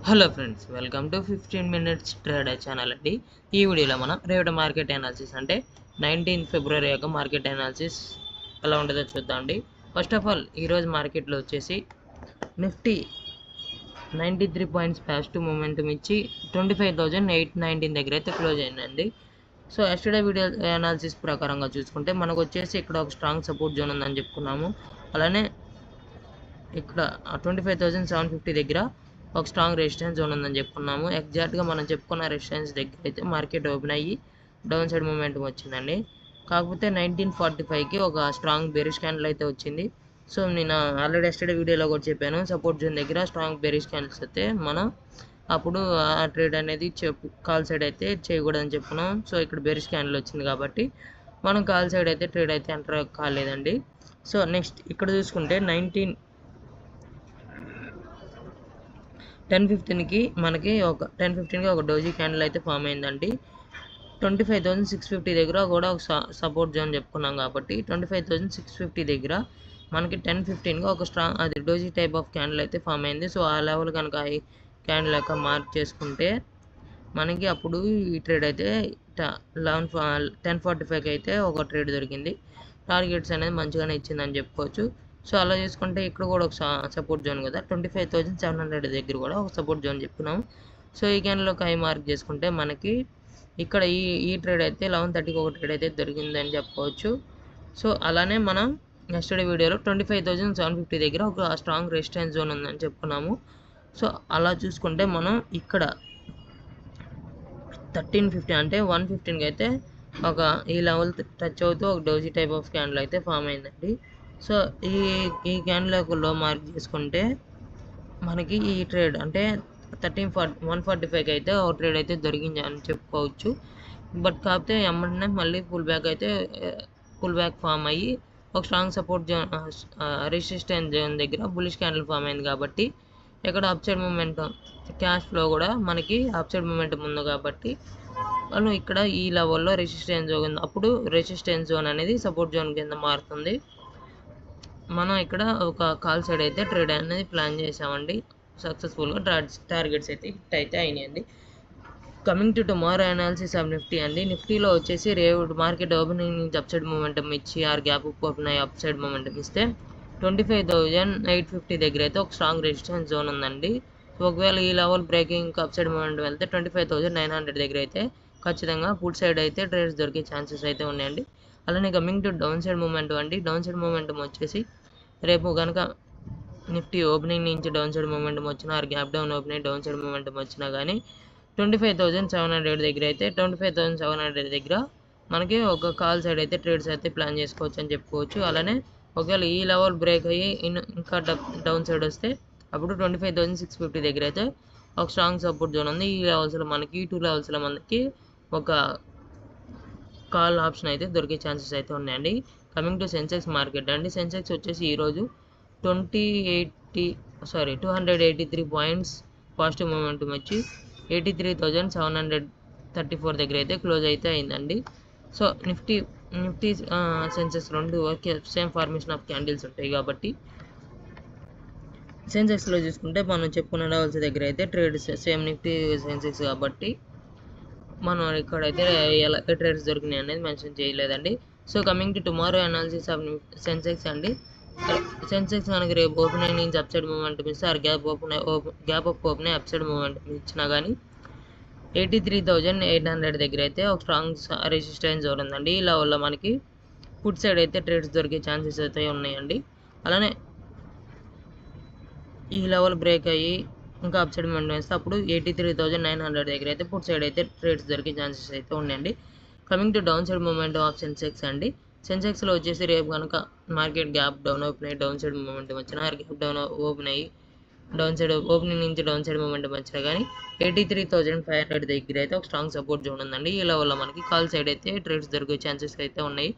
Hello friends, welcome to 15 minutes trader channel అండి. ఈ వీడియోలో మనం రేపటి మార్కెట్ అనాలిసిస్ అంటే 19 ఫిబ్రవరి యొక్క మార్కెట్ అనాలిసిస్ ఎలా ఉంటుందో చూద్దాం అండి. ఫస్ట్ ఆఫ్ ఆల్ ఈరోజు మార్కెట్లో వచ్చేసి నిఫ్టీ 93 పాయింట్స్ పాజిటివ్ మూమెంటం ఇచ్చి 25,819 దగ్గర అయితే క్లోజ్ అయిందండి. సో ఎస్టర్డే వీడియో అనాలిసిస్ ప్రకారంగా చూసుకుంటే మనకు వచ్చేసి ఇక్కడ ఒక స్ట్రాంగ్ సపోర్ట్ జోన్ ఉందని చెప్పుకున్నాము. అలానే ఇక్కడ 25,750 దగ్గర ఒక స్ట్రాంగ్ రెసిస్టెన్స్ జోన్ ఉందని చెప్పుకున్నాము. ఎగ్జాక్ట్గా మనం చెప్పుకున్న రెసిస్టెన్స్ దగ్గర అయితే మార్కెట్ ఓపెన్ అయ్యి డౌన్ సైడ్ మూమెంటం వచ్చిందండి. కాకపోతే 1945కి ఒక స్ట్రాంగ్ బెరిష్ క్యాండిల్ అయితే వచ్చింది. సో నేను ఆల్రెడీ ఎస్టర్డే వీడియోలో కూడా చెప్పాను, సపోర్ట్ జోన్ దగ్గర స్ట్రాంగ్ బెరిష్ క్యాండిల్స్ అయితే మనం అప్పుడు ఆ ట్రేడ్ అనేది కాల్ సైడ్ అయితే చేయకూడదని చెప్పుకున్నాం. సో ఇక్కడ బెరిష్ క్యాండిల్ వచ్చింది కాబట్టి మనం కాల్ సైడ్ అయితే ట్రేడ్ అయితే ఎంటర్ కాలేదండి. సో నెక్స్ట్ ఇక్కడ చూసుకుంటే 10:15కి మనకి ఒక 10:15కి ఒక డోజీ క్యాండిల్ అయితే ఫామ్ అయిందండి. 25,650 దగ్గర కూడా ఒక సపోర్ట్ జోన్ చెప్పుకున్నాం కాబట్టి 25,650 దగ్గర మనకి 10:15కి ఒక స్ట్రాంగ్ అది డోజీ టైప్ ఆఫ్ క్యాండిల్ అయితే ఫామ్ అయింది. సో ఆ లెవెల్ కనుక ఈ క్యాండిల్ యొక్క మార్క్ చేసుకుంటే మనకి అప్పుడు ఈ ట్రేడ్ అయితే 10:45కి అయితే ఒక ట్రేడ్ దొరికింది. టార్గెట్స్ అనేది మంచిగానే ఇచ్చిందని చెప్పుకోవచ్చు. సో అలా చూసుకుంటే ఇక్కడ కూడా ఒక సపోర్ట్ జోన్ కదా, 25,700 దగ్గర కూడా ఒక సపోర్ట్ జోన్ చెప్పుకున్నాము. సో ఈ క్యాండిల్లోకి హై మార్క్ చేసుకుంటే మనకి ఇక్కడ ఈ ట్రేడ్ అయితే 11:30కి ఒక ట్రేడ్ అయితే దొరికిందని చెప్పుకోవచ్చు. సో అలానే మనం నెక్స్ట్ వీడియోలో 25,750 దగ్గర ఒక స్ట్రాంగ్ రెసిస్టెన్స్ జోన్ ఉందని చెప్పుకున్నాము. సో అలా చూసుకుంటే మనం ఇక్కడ 1350 అంటే 115కి అయితే ఒక ఈ లెవెల్ టచ్ అవుతూ ఒక డోజీ టైప్ ఆఫ్ క్యాండిల్ అయితే ఫామ్ అయిందండి. సో ఈ క్యాండిల్ యొక్క లో మార్క్ చేసుకుంటే మనకి ఈ ట్రేడ్ అంటే 145కి అయితే ఒక ట్రేడ్ అయితే దొరికింది అని చెప్పుకోవచ్చు. బట్ కాకపోతే ఎమ్మటనే మళ్ళీ పుల్ బ్యాక్ ఫామ్ అయ్యి ఒక strong support zone resistance zone దగ్గర బులిష్ క్యాండిల్ ఫామ్ అయింది కాబట్టి ఇక్కడ అప్సైడ్ మూమెంటం క్యాష్ ఫ్లో కూడా మనకి అప్సైడ్ మూమెంటం ఉంది కాబట్టి మనం ఇక్కడ ఈ లెవెల్లో రెసిస్టెన్స్ జోన్ అప్పుడు రెసిస్టెన్స్ జోన్ అనేది సపోర్ట్ జోన్ కింద మారుతుంది. మనం ఇక్కడ ఒక కాల్ సైడ్ అయితే ట్రేడ్ అనేది ప్లాన్ చేసామండి. సక్సెస్ఫుల్గా టార్గెట్స్ అయితే హిట్ అయితే అయినాయండి. Coming to tomorrow analysis of Nifty అండి. నిఫ్టీలో వచ్చేసి రేపు మార్కెట్ ఓపెనింగ్ నుంచి అప్సైడ్ మూమెంటం ఇచ్చి గ్యాప్ ఓపెన్ అయ్యి అప్సైడ్ మూమెంటం ఇస్తే 25,850 దగ్గర అయితే ఒక స్ట్రాంగ్ రెసిస్టెన్స్ జోన్ ఉందండి. ఒకవేళ ఈ లెవెల్ బ్రేకింగ్ అప్సైడ్ మూమెంటం వెళ్తే 25,900 దగ్గర అయితే ఖచ్చితంగా పుట్ సైడ్ అయితే ట్రేడ్స్ దొరికే ఛాన్సెస్ అయితే ఉన్నాయండి. అలానే coming to down side momentum అండి. డౌన్ సైడ్ మూమెంటం వచ్చేసి రేపు కనుక నిఫ్టీ ఓపెనింగ్ నుంచి డౌన్ సైడ్ మూమెంటం వచ్చినా gap down opening down side momentum వచ్చినా కానీ 25,700 దగ్గర అయితే 25,700 దగ్గర మనకి ఒక కాల్ సైడ్ అయితే ట్రేడ్స్ అయితే ప్లాన్ చేసుకోవచ్చు అని చెప్పుకోవచ్చు. అలానే ఒకవేళ ఈ లెవెల్ బ్రేక్ అయ్యి ఇంకా డౌన్ సైడ్ వస్తే అప్పుడు 25,650 దగ్గర అయితే ఒక స్ట్రాంగ్ సపోర్ట్ జోన్ ఉంది. ఈ లెవెల్స్లో మనకి 2 లెవెల్స్లో మనకి ఒక కాల్ ఆప్షన్ అయితే దొరికే ఛాన్సెస్ అయితే ఉన్నాయండి. కమింగ్ టు సెన్సెక్స్ మార్కెట్ అండి. సెన్సెక్స్ వచ్చేసి ఈరోజు 283 పాయింట్స్ పాజిటివ్ మూమెంటం వచ్చి 83,734 దగ్గర అయితే క్లోజ్ అయితే అయిందండి. సో నిఫ్టీ సెన్సెక్స్ రెండు okay same formation of candles ఉంటాయి కాబట్టి సెన్సెక్స్లో చూసుకుంటే మనం చెప్పుకున్న లెవెల్స్ దగ్గర అయితే ట్రేడ్ సేమ్ నిఫ్టీ సెన్సెక్స్ కాబట్టి మనం ఇక్కడైతే ఎలా ట్రేడ్స్ దొరికినాయి అనేది మెన్షన్ చేయలేదండి. So coming to tomorrow analysis of Sensex అండి. సెన్సెక్స్ మనకి రేపు ఓపెనింగ్ నుంచి అప్సైడ్ మూమెంటం ఇస్తే gap up open upside momentum ఇచ్చినా కానీ 83,800 దగ్గర అయితే ఒక స్ట్రాంగ్ రెసిస్టెన్స్ జోన్ ఉందండి. ఈ లెవెల్లో మనకి పుట్ సైడ్ అయితే ట్రేడ్స్ దొరికే ఛాన్సెస్ అయితే ఉన్నాయండి. అలానే ఈ లెవెల్ బ్రేక్ అయ్యి ఇంకా అప్సైడ్ మూమెంటం వేస్తే అప్పుడు 83,900 దగ్గర అయితే పుట్ సైడ్ అయితే ట్రేడ్స్ దొరికే ఛాన్సెస్ అయితే ఉన్నాయండి. Coming to down side momentum of Sensex అండి. సెన్సెక్స్లో వచ్చేసి రేపు కనుక మార్కెట్ గ్యాప్ డౌన్ ఓపెన్ అయ్యి డౌన్ సైడ్ మూమెంటం వచ్చినా గ్యాప్ డౌన్ ఓపెన్ అయ్యి డౌన్ సైడ్ ఓపెనింగ్ నుంచి డౌన్ సైడ్ మూమెంటం వచ్చినా కానీ 83,500 దగ్గర అయితే ఒక స్ట్రాంగ్ సపోర్ట్ జోన్ ఉందండి. ఈ లెవెల్లో మనకి కాల్ సైడ్ అయితే ట్రేడ్స్ దొరికే ఛాన్సెస్ అయితే ఉన్నాయి.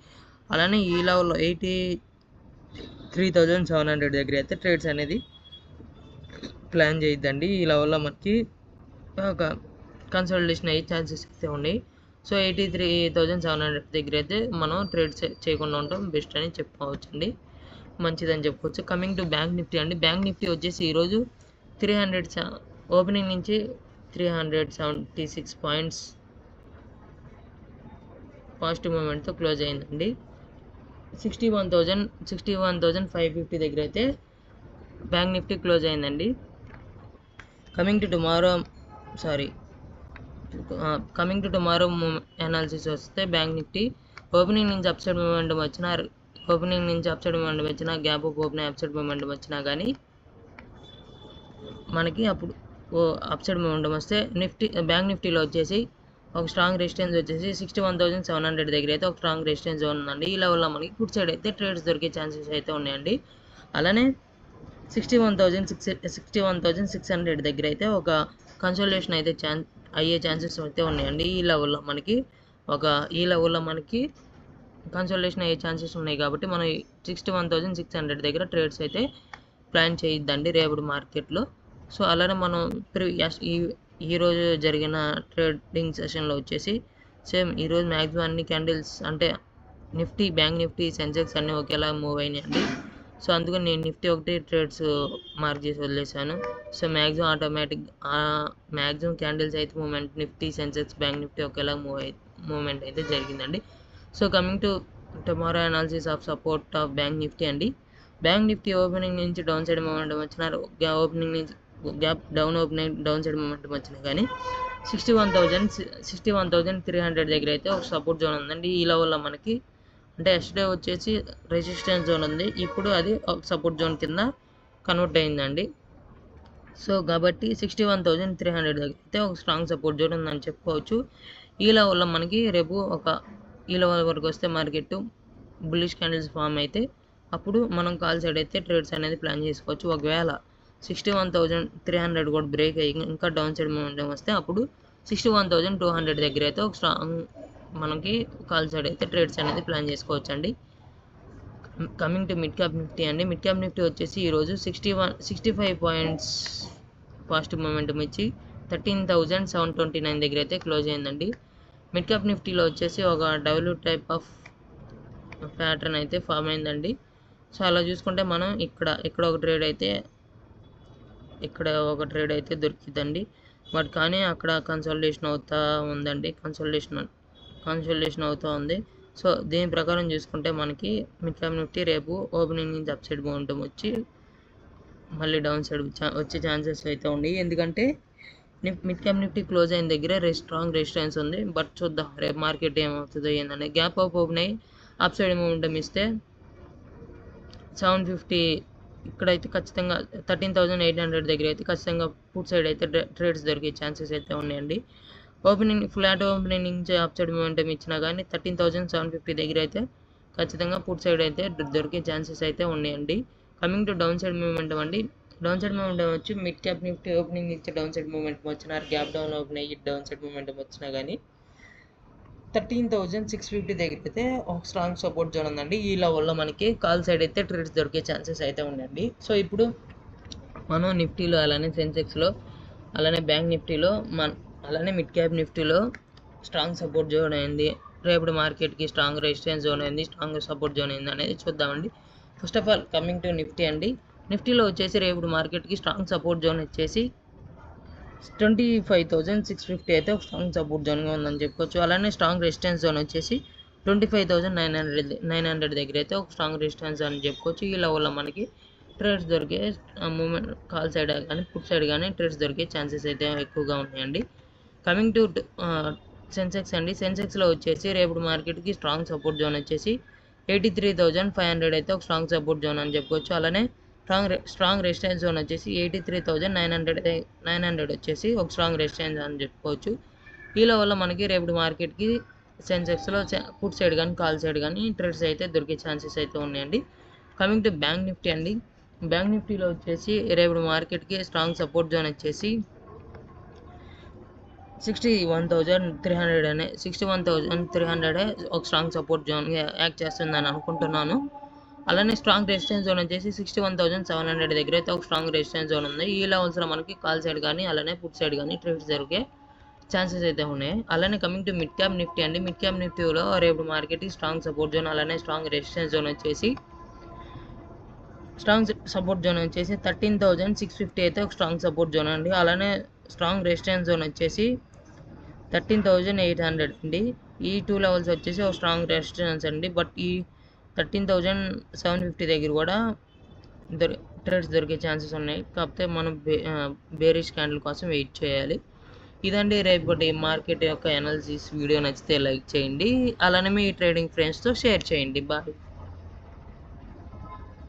అలానే ఈ లెవెల్లో 83,700 దగ్గర అయితే ట్రేడ్స్ అనేది ప్లాన్ చేయొద్దండి. ఈ లెవెల్లో మనకి ఒక కన్సల్టేషన్ అయ్యే ఛాన్సెస్ అయితే ఉన్నాయి. సో 83,700 దగ్గర అయితే మనం ట్రేడ్స్ చేయకుండా ఉండటం బెస్ట్ అని చెప్పుకోవచ్చు అండి, మంచిదని చెప్పుకోవచ్చు. కమింగ్ టు బ్యాంక్ నిఫ్టీ అండి. బ్యాంక్ నిఫ్టీ వచ్చేసి ఈరోజు ఓపెనింగ్ నుంచి 376 పాయింట్స్ పాజిటివ్ మూమెంట్తో క్లోజ్ అయిందండి. 61,550 దగ్గర అయితే బ్యాంక్ నిఫ్టీ క్లోజ్ అయిందండి. కమింగ్ టు టుమారో అనాలిసిస్ వస్తే బ్యాంక్ నిఫ్టీ ఓపెనింగ్ నుంచి అప్సైడ్ మూమెంటం వచ్చినా gap up open upside momentum వచ్చినా కానీ మనకి అప్పుడు అప్సైడ్ మూమెంటం వస్తే బ్యాంక్ నిఫ్టీలో వచ్చేసి ఒక స్ట్రాంగ్ రెసిస్టెన్స్ వచ్చేసి 61,700 దగ్గర అయితే ఒక స్ట్రాంగ్ రెసిస్టెన్స్ జోన్ ఉందండి. ఈ లెవెల్లో మనకి ఫుడ్ సైడ్ అయితే ట్రేడ్స్ దొరికే ఛాన్సెస్ అయితే ఉన్నాయండి. అలానే 61,600 దగ్గర అయితే ఒక కన్సోలిడేషన్ అయితే అయ్యే ఛాన్సెస్ అయితే ఉన్నాయండి. ఈ లెవెల్లో మనకి కన్సోలిడేషన్ అయ్యే ఛాన్సెస్ ఉన్నాయి కాబట్టి మనం 61,600 దగ్గర ట్రేడ్స్ అయితే ప్లాన్ చేయొద్దండి రేపటి మార్కెట్లో. సో అలానే మనం ఈరోజు జరిగిన ట్రేడింగ్ సెషన్లో వచ్చేసి సేమ్ ఈరోజు మ్యాక్సిమం అన్ని క్యాండిల్స్ అంటే బ్యాంక్ నిఫ్టీ సెన్సెక్స్ అన్నీ ఒకేలా మూవ్ అయినాయండి. సో అందుకని నేను నిఫ్టీ ఒకటి ట్రేడ్స్ మార్క్ చేసి వదిలేసాను. సో మ్యాక్సిమం క్యాండిల్స్ అయితే మూమెంట్ నిఫ్టీ సెన్సెక్స్ బ్యాంక్ నిఫ్టీ ఒకేలా మూవ్మెంట్ అయితే జరిగిందండి. So coming to tomorrow analysis of support of bank Nifty అండి. బ్యాంక్ నిఫ్టీ ఓపెనింగ్ నుంచి డౌన్ సైడ్ మూమెంటం వచ్చినారు, ఓపెనింగ్ నుంచి గ్యాప్ డౌన్ సైడ్ మూమెంటం వచ్చినా కానీ 61,300 దగ్గర అయితే ఒక సపోర్ట్ జోన్ ఉందండి. ఈ లెవెల్లో మనకి అంటే ఎస్డే వచ్చేసి రెసిస్టెన్స్ జోన్ ఉంది, ఇప్పుడు అది ఒక సపోర్ట్ జోన్ కింద కన్వర్ట్ అయిందండి. సో కాబట్టి 61,300 దగ్గర అయితే ఒక స్ట్రాంగ్ సపోర్ట్ జోన్ ఉందని చెప్పుకోవచ్చు. ఈ లెవెల్లో మనకి రేపు ఈ లెవెల్ వరకు వస్తే మార్కెట్ బుల్లిష్ క్యాండిల్స్ ఫామ్ అయితే అప్పుడు మనం కాల్ సైడ్ అయితే ట్రేడ్స్ అనేది ప్లాన్ చేసుకోవచ్చు. ఒకవేళ 61,300 కూడా బ్రేక్ అయ్యి ఇంకా డౌన్ సైడ్ మూమెంటం వస్తే అప్పుడు 61,200 దగ్గర అయితే ఒక స్ట్రాంగ్ మనకి కాల్ సైడ్ అయితే ట్రేడ్స్ అనేది ప్లాన్ చేసుకోవచ్చు అండి. Coming to mid cap Nifty అండి. మిడ్ క్యాప్ నిఫ్టీ వచ్చేసి ఈరోజు 65 పాయింట్స్ పాజిటివ్ మూమెంటం ఇచ్చి 13,729 దగ్గర అయితే క్లోజ్ అయిందండి. మిడ్ క్యాప్ నిఫ్టీలో వచ్చేసి ఒక డబ్ల్యూ టైప్ ఆఫ్ ప్యాటర్న్ అయితే ఫామ్ అయిందండి. సో అలా చూసుకుంటే మనం ఇక్కడ ఒక ట్రేడ్ అయితే దొరికిందండి. బట్ కానీ అక్కడ కన్సల్టేషన్ అవుతూ ఉందండి, కన్సల్టేషన్ అవుతూ ఉంది. సో దీని ప్రకారం చూసుకుంటే మనకి మిడ్ క్యాప్ నిఫ్టీ రేపు ఓపెనింగ్ నుంచి అప్ సైడ్ మూమెంటం వచ్చి మళ్ళీ డౌన్ సైడ్ వచ్చే ఛాన్సెస్ అయితే ఉన్నాయి. ఎందుకంటే మిడ్ క్యాప్ నిఫ్టీ క్లోజ్ అయిన దగ్గర స్ట్రాంగ్ రెసిస్టెన్స్ ఉంది. బట్ చూద్దాం రేపు మార్కెట్ ఏమవుతుందో ఏంటనే. గ్యాప్ అప్ ఓపెన్ అయ్యి అప్ సైడ్ మూమెంటం ఇస్తే 750 ఇక్కడైతే ఖచ్చితంగా 13,800 దగ్గర అయితే ఖచ్చితంగా పుట్ సైడ్ అయితే ట్రేడ్స్ దొరికే ఛాన్సెస్ అయితే ఉన్నాయండి. ఫ్లాట్ ఓపెనింగ్ నుంచి అప్ సైడ్ మూమెంటం ఇచ్చినా కానీ 13,750 దగ్గర అయితే ఖచ్చితంగా పుట్ సైడ్ అయితే దొరికే ఛాన్సెస్ అయితే ఉన్నాయండి. Coming to down side momentum అండి. డౌన్ సైడ్ మూమెంటం వచ్చి మిడ్ క్యాప్ నిఫ్టీ ఓపెనింగ్ నుంచి డౌన్ సైడ్ మూమెంటం వచ్చినా గ్యాప్ డౌన్ ఓపెన్ అయ్యి డౌన్ సైడ్ మూమెంటం వచ్చినా కానీ 13,650 దగ్గర అయితే ఒక స్ట్రాంగ్ సపోర్ట్ జోన్ ఉందండి. ఈ లెవెల్లో మనకి కాల్ సైడ్ అయితే ట్రేడ్స్ దొరికే ఛాన్సెస్ అయితే ఉన్నాయండి. సో ఇప్పుడు మనం నిఫ్టీలో అలానే సెన్సెక్స్లో అలానే బ్యాంక్ నిఫ్టీలో అలానే మిడ్ క్యాప్ నిఫ్టీలో స్ట్రాంగ్ సపోర్ట్ జోన్ అయింది, రేపటి మార్కెట్కి స్ట్రాంగ్ రెసిస్టెన్స్ జోన్ అయింది, స్ట్రాంగ్ సపోర్ట్ జోన్ అయింది అనేది చూద్దామండి. First of all coming to Nifty అండి. నిఫ్టీలో వచ్చేసి రేపటి మార్కెట్కి స్ట్రాంగ్ సపోర్ట్ జోన్ వచ్చేసి 25,650 అయితే ఒక స్ట్రాంగ్ సపోర్ట్ జోన్గా ఉందని చెప్పుకోవచ్చు. అలానే స్ట్రాంగ్ రెసిస్టెన్స్ జోన్ వచ్చేసి 25,900 దగ్గర అయితే ఒక స్ట్రాంగ్ రెసిస్టెన్స్ అని చెప్పుకోవచ్చు. ఈ లెవెల్లో మనకి ట్రేడ్స్ దొరికే మూమెంట్ కాల్ సైడ్ కానీ పుట్ సైడ్ కానీ ట్రేడ్స్ దొరికే ఛాన్సెస్ అయితే ఎక్కువగా ఉన్నాయండి. కమింగ్ టు సెన్సెక్స్ అండి. సెన్సెక్స్లో వచ్చేసి రేపటి మార్కెట్కి స్ట్రాంగ్ సపోర్ట్ జోన్ వచ్చేసి 83,500 అయితే ఒక స్ట్రాంగ్ సపోర్ట్ జోన్ అని చెప్పుకోవచ్చు. అలానే స్ట్రాంగ్ రెసిస్టెన్స్ జోన్ వచ్చేసి 83,900 వచ్చేసి ఒక స్ట్రాంగ్ రెసిస్టెన్స్ అని చెప్పుకోవచ్చు. ఈ లెవెల్లో మనకి రేపటి మార్కెట్కి సెన్సెక్స్లో పుట్ సైడ్ కానీ కాల్ సైడ్ కానీ ట్రేడ్స్ అయితే దొరికే ఛాన్సెస్ అయితే ఉన్నాయండి. కమింగ్ టు బ్యాంక్ నిఫ్టీ అండి. బ్యాంక్ నిఫ్టీలో వచ్చేసి రేపటి మార్కెట్కి స్ట్రాంగ్ సపోర్ట్ జోన్ వచ్చేసి 61,300 ఒక స్ట్రాంగ్ సపోర్ట్ జోన్గా యాక్ట్ చేస్తుందని అనుకుంటున్నాను. అలానే స్ట్రాంగ్ రెసిస్టెన్స్ జోన్ వచ్చేసి 61,700 దగ్గర అయితే ఒక స్ట్రాంగ్ రెసిస్టెన్స్ జోన్ ఉంది. ఈ లెవెల్స్లో మనకి కాల్ సైడ్ కానీ అలానే పుట్ సైడ్ కానీ ట్రేడ్స్ జరిగే ఛాన్సెస్ అయితే ఉన్నాయి. అలానే coming to mid cap Nifty అండి. మిడ్ క్యాప్ నిఫ్టీలో రేపు మార్కెట్కి స్ట్రాంగ్ సపోర్ట్ జోన్ అలానే స్ట్రాంగ్ రెసిస్టెన్స్ జోన్ వచ్చేసి స్ట్రాంగ్ సపోర్ట్ జోన్ వచ్చేసి 13,650 అయితే ఒక స్ట్రాంగ్ సపోర్ట్ జోన్ అండి. అలానే స్ట్రాంగ్ రెసిస్టెన్స్ జోన్ వచ్చేసి 13,800 అండి. ఈ 2 లెవెల్స్ వచ్చేసి ఒక స్ట్రాంగ్ రెసిస్టెన్స్ అండి. బట్ ఈ 13,750 దగ్గర కూడా ట్రేడ్స్ దొరికే ఛాన్సెస్ ఉన్నాయి. కాకపోతే మనం బేరిష్ క్యాండిల్ కోసం వెయిట్ చేయాలి. ఇదండి రేపటి మార్కెట్ యొక్క అనాలిసిస్. వీడియో నచ్చితే లైక్ చేయండి. అలానే మీ ట్రేడింగ్ ఫ్రెండ్స్తో షేర్ చేయండి. బాయ్.